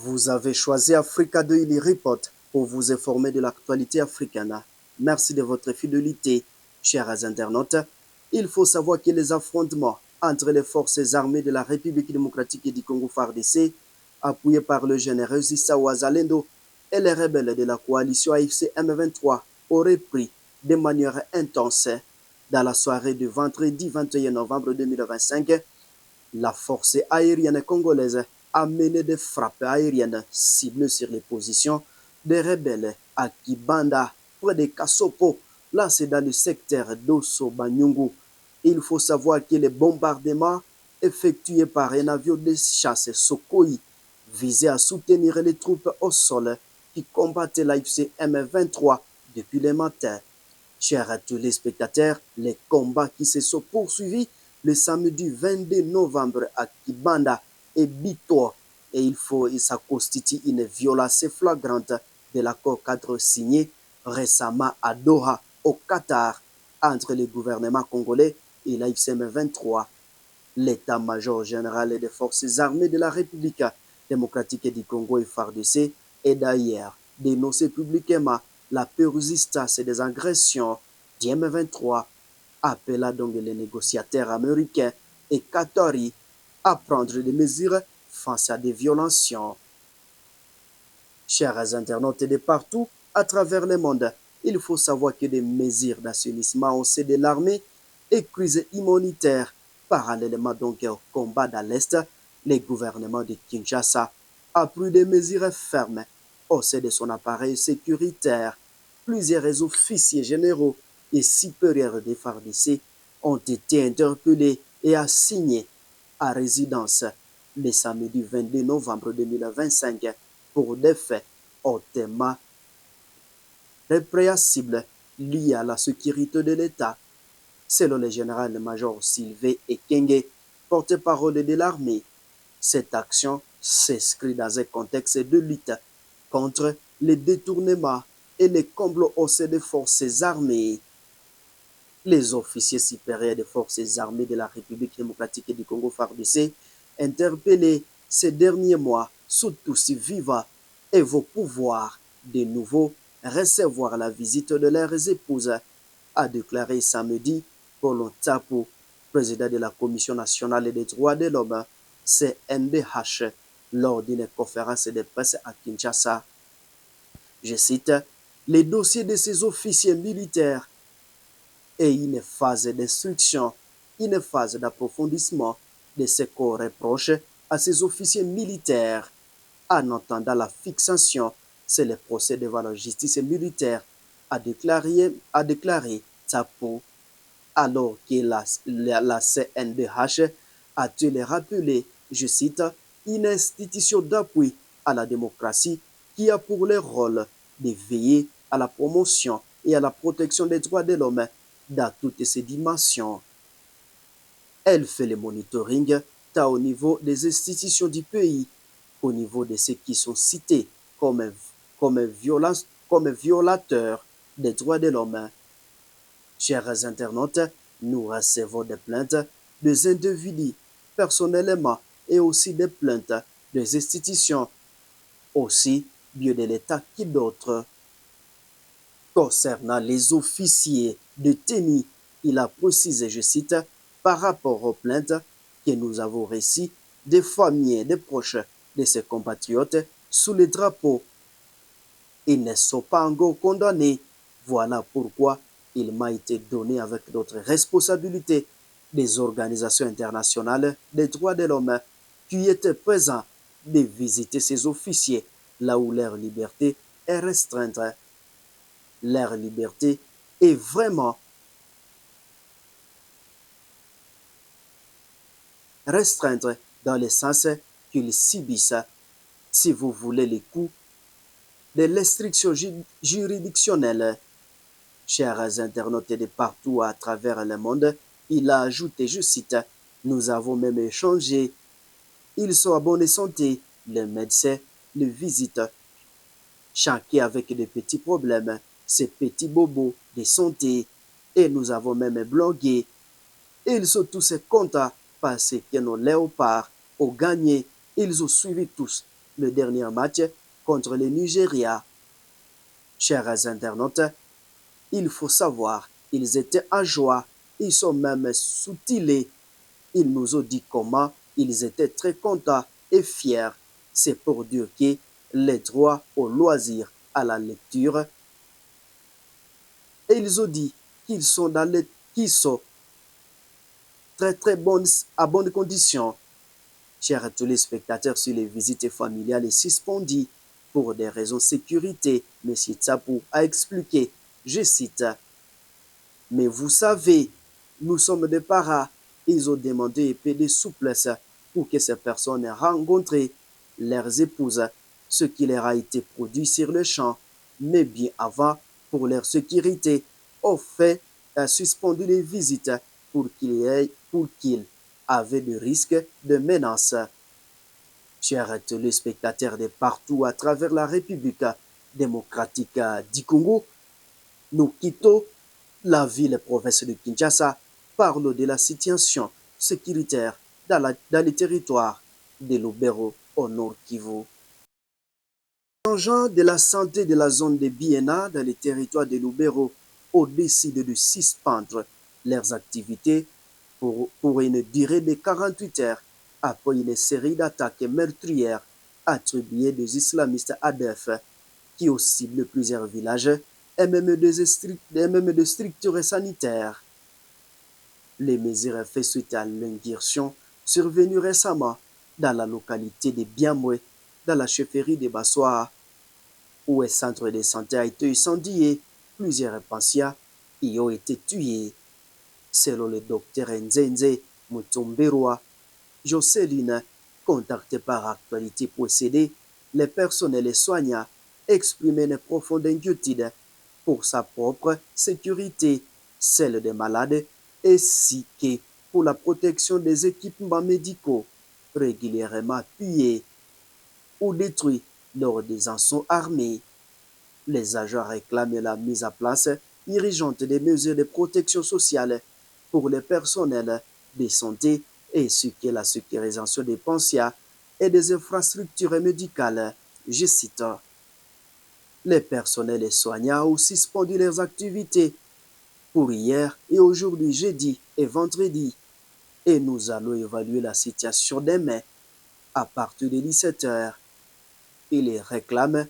Vous avez choisi Africa Daily Report pour vous informer de l'actualité africaine. Merci de votre fidélité, chers internautes. Il faut savoir que les affrontements entre les forces armées de la République démocratique du Congo FARDC, appuyés par le général Issa Ouazalendo et les rebelles de la coalition AFC M23, auraient pris de manière intense dans la soirée du vendredi 21 novembre 2025. La force aérienne congolaise a mené des frappes aériennes ciblées sur les positions des rebelles à Kibanda, près de Kasoko. Là, c'est dans le secteur d'Osso-Banyungu. Il faut savoir que les bombardements effectués par un avion de chasse Sokoi visaient à soutenir les troupes au sol qui combattaient l'AFC M23 depuis le matin. Chers téléspectateurs, les combats qui se sont poursuivis le samedi 22 novembre à Kibanda et Bito, et ça constitue une violation flagrante de l'accord cadre signé récemment à Doha, au Qatar, entre le gouvernement congolais et l'AFC M23. L'état-major général des forces armées de la République démocratique du Congo et FARDC est d'ailleurs dénoncé publiquement la persistance des agressions du M23, appelant donc les négociateurs américains et qataris à prendre des mesures face à des violations. Chers internautes de partout à travers le monde, il faut savoir que des mesures d'assainissement au sein de l'armée et crise immunitaire. Parallèlement donc au combat dans l'Est, le gouvernement de Kinshasa a pris des mesures fermes au sein de son appareil sécuritaire. Plusieurs officiers généraux et supérieurs des FARDC ont été interpellés et assignés à résidence le samedi 22 novembre 2025 pour des faits hautement répréhensibles liés à la sécurité de l'État. Selon le général-major Sylvain Ekenge, porte-parole de l'armée, cette action s'inscrit dans un contexte de lutte contre les détournements et les complots au sein des forces armées. Les officiers supérieurs des forces armées de la République démocratique du Congo FARDC, interpellés ces derniers mois, sont tous vivants et vont pouvoir de nouveau recevoir la visite de leurs épouses, a déclaré samedi Paul Tapu, président de la Commission nationale des droits de l'homme, CNDH, lors d'une conférence de presse à Kinshasa. Je cite, les dossiers de ces officiers militaires et une phase d'instruction, une phase d'approfondissement de ce qu'on reproche à ces officiers militaires. En entendant la fixation, c'est le procès devant la justice militaire, a déclaré Tapu, alors que la CNDH a-t-il rappelé, je cite, une institution d'appui à la démocratie qui a pour le rôle de veiller à la promotion et à la protection des droits de l'homme dans toutes ses dimensions. Elle fait le monitoring tant au niveau des institutions du pays qu'au niveau de ceux qui sont cités comme violateurs des droits de l'homme. Chers internautes, nous recevons des plaintes des individus personnellement et aussi des plaintes des institutions, aussi bien de l'État que d'autres. Concernant les officiers de tenue, il a précisé, je cite, par rapport aux plaintes que nous avons reçues des familles et des proches de ses compatriotes sous les drapeaux. Ils ne sont pas encore condamnés. Voilà pourquoi il m'a été donné avec d'autres responsabilités des organisations internationales des droits de l'homme qui étaient présents de visiter ces officiers là où leur liberté est restreinte. Leur liberté est vraiment restreinte dans le sens qu'ils subissent, si vous voulez, les coups de l'instruction juridictionnelle. Chers internautes de partout à travers le monde, il a ajouté, je cite, nous avons même échangé. Ils sont à bonne santé. Les médecins les visitent. Chacun avec des petits problèmes, ces petits bobos de santé. Et nous avons même blogué. Ils sont tous contents parce que nos léopards ont gagné. Ils ont suivi tous le dernier match contre le Nigeria. Chers internautes, il faut savoir, ils étaient en joie, ils sont même soutilés. Ils nous ont dit comment ils étaient très contents et fiers. C'est pour dire que les droits au loisir, à la lecture, et ils ont dit qu'ils sont qu'ils sont très bonnes, à bonnes conditions. Chers tous les spectateurs, sur les visites familiales suspendues pour des raisons de sécurité, M. Tsapou a expliqué, je cite, mais vous savez, nous sommes des paras. Ils ont demandé un peu de souplesse pour que ces personnes aient rencontré leurs épouses, ce qui leur a été produit sur le champ, mais bien avant, pour leur sécurité, ont fait suspendu les visites pour qu'ils avaient de risques de menaces. Chers téléspectateurs de partout à travers la République démocratique du Congo, nous quittons la ville-province de Kinshasa, parle de la situation sécuritaire dans les territoires de Lubero au nord Kivu. Changeant de la santé de la zone de Biena dans les territoires de Lubero ont décidé de suspendre leurs activités pour une durée de 48 heures après une série d'attaques meurtrières attribuées des islamistes ADF qui ont ciblé plusieurs villages et même des structures sanitaires. Les mesures faites suite à l'incursion survenue récemment dans la localité de Biamwe, dans la chefferie de Bassoa, où un centre de santé a été incendié. Plusieurs patients y ont été tués. Selon le docteur Nzenze Mutomberwa, Jocelyne, contacté par Actualité Précédée, les personnels et soignants exprimaient une profonde inquiétude pour sa propre sécurité, celle des malades, ainsi que pour la protection des équipements médicaux régulièrement pillés ou détruits lors des assauts armés. Les agents réclament la mise en place urgente des mesures de protection sociale pour les personnels de santé ainsi que la sécurisation des pensionnats et des infrastructures médicales. Je cite, les personnels et soignants ont suspendu leurs activités pour hier et aujourd'hui, jeudi et vendredi. Et nous allons évaluer la situation demain à partir de 17 heures. Ils réclament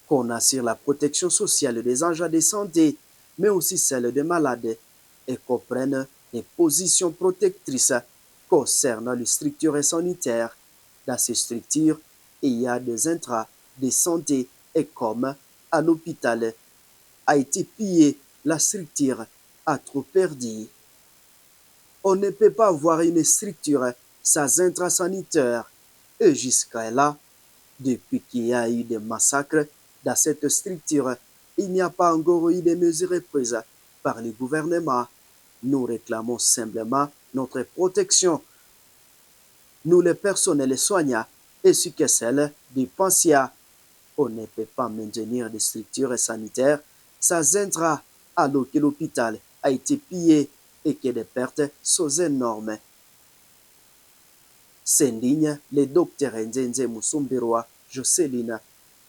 qu'on assure la protection sociale des agents de santé, mais aussi celle des malades, et qu'on prenne des positions protectrices concernant les structures sanitaires. Dans ces structures, il y a des intrants de santé et comme à l'hôpital a été pillé, la structure a trop perdu. On ne peut pas avoir une structure sans intrants sanitaires. Et jusqu'à là, depuis qu'il y a eu des massacres dans cette structure, il n'y a pas encore eu de mesures prises par le gouvernement. Nous réclamons simplement notre protection. Nous, les personnels soignants, ainsi que celle des pensionnats. On ne peut pas maintenir des structures sanitaires sans intrants alors que l'hôpital a été pillé et que les pertes sont énormes. S'indigne le docteur Nzenze Mutomberwa, Jocelyne,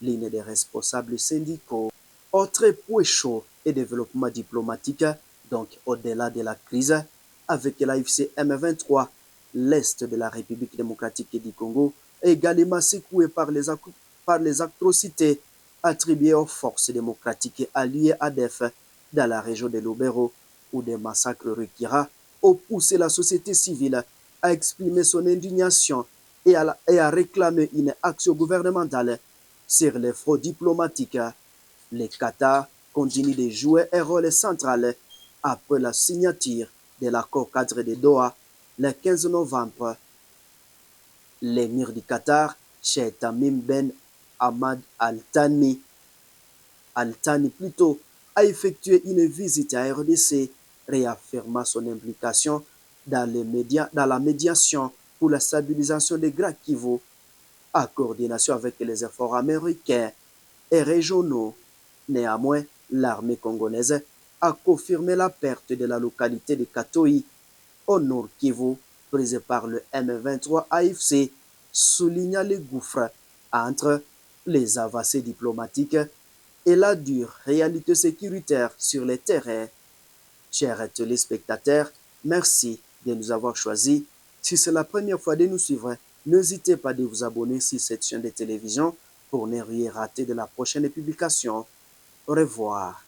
l'une des responsables syndicaux. Autre point chaud et développement diplomatique, donc au-delà de la crise, avec l'AFC M23, l'Est de la République démocratique du Congo, est également secoué par les atrocités attribuées aux forces démocratiques alliées ADF dans la région de Lubero, où des massacres récurrents ont poussé la société civile à exprimer son indignation et à réclamer une action gouvernementale sur les fraudes diplomatiques. Le Qatar continue de jouer un rôle central après la signature de l'accord cadre de Doha le 15 novembre. L'émir du Qatar, Sheikh Tamim Ben Hamad Al-Thani plutôt, a effectué une visite à RDC, réaffirmant son implication dans la médiation pour la stabilisation des Grands Kivu, en coordination avec les efforts américains et régionaux. Néanmoins, l'armée congolaise a confirmé la perte de la localité de Katoi, au nord Kivu, prise par le M23 AFC souligna les gouffres entre les avancées diplomatiques et la dure réalité sécuritaire sur les terrains. Chers téléspectateurs, merci de nous avoir choisis. Si c'est la première fois de nous suivre, n'hésitez pas de vous abonner sur cette chaîne de télévision pour ne rien rater de la prochaine publication. Au revoir.